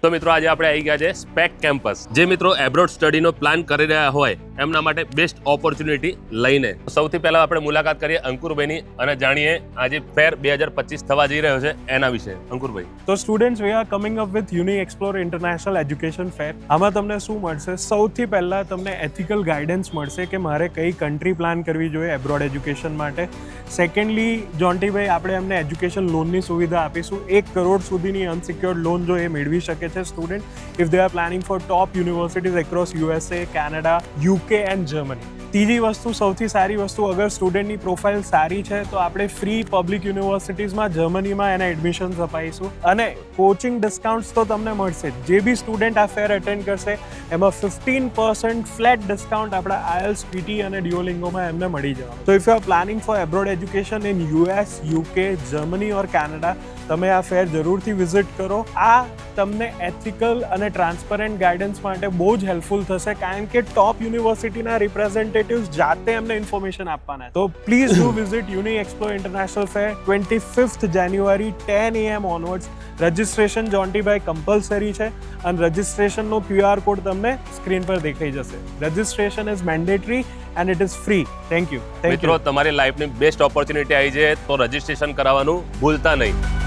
તો મિત્રો આજે આપણે આવી ગયા છે સ્પેક કેમ્પસ. જે મિત્રો એબ્રોડ સ્ટડીનો પ્લાન કરી રહ્યા હોય એમના માટે બેસ્ટ ઓપોર્ચ્યુનિટી લઈને સૌથી પહેલા આપણે મુલાકાત કરીએ અંકુરભાઈની અને જાણીએ આજે ફેર 2025 થવા જઈ રહ્યો છે એના વિશે. અંકુરભાઈ, તો students we are coming up with Unique Explore International Education Fair. આમાં તમને શું મળશે? સૌથી પહેલા તમને એથિકલ ગાઈડન્સ મળશે કે મારે કઈ કન્ટ્રી પ્લાન કરવી જોઈએ એબ્રોડ એજ્યુકેશન માટે. સેકન્ડલી જોન્ટીભાઈ આપણે એમને એજ્યુકેશન લોનની સુવિધા આપીશું. 1 કરોડ સુધીની અનસિક્યોર્ડ લોન જો એ મેળવી શકે છે student if they are planning for top universities across USA, Canada, UK and Germany. ત્રીજી વસ્તુ, સૌથી સારી વસ્તુ, અગર સ્ટુડન્ટની પ્રોફાઇલ સારી છે તો આપણે ફ્રી પબ્લિક યુનિવર્સિટીઝમાં જર્મનીમાં એના એડમિશન્સ અપાઈશું અને કોચિંગ ડિસ્કાઉન્ટ્સ તો તમને મળશે. જે બી સ્ટુડન્ટ આ ફેર અટેન્ડ કરશે એમાં 15% ફ્લેટ ડિસ્કાઉન્ટ આપણા IELTS, PT અને ડ્યુઓલિંગોમાં એમને મળી જવાનું. તો if you are planning four abroad education in US, UK, Germany or Canada, તમે આ ફેર જરૂરથી વિઝિટ કરો. આ તમને એથિકલ અને ટ્રાન્સપરન્ટ ગાઈડન્સ માટે બહુ જ હેલ્પફુલ થશે કારણ કે ટોપ યુનિવર્સિટીના રિપ્રેઝેન્ટેટિવ્સ જાતે એમને ઇન્ફોર્મેશન આપવાના. તો please do visit Unique Explore International Fair 25th January 10 AM onwards. Registration Jontibhai compulsory છે અને રજિસ્ટ્રેશનનો QR કોડ તમને સ્ક્રીન પર દેખાઈ જશે. Registration is mandatory and it is free. Thank you. મિત્રો તમારી લાઈફની બેસ્ટ ઓપોર્ચ્યુનિટી આવી છે તો રજીસ્ટ્રેશન કરાવવાનું ભૂલતા નહીં.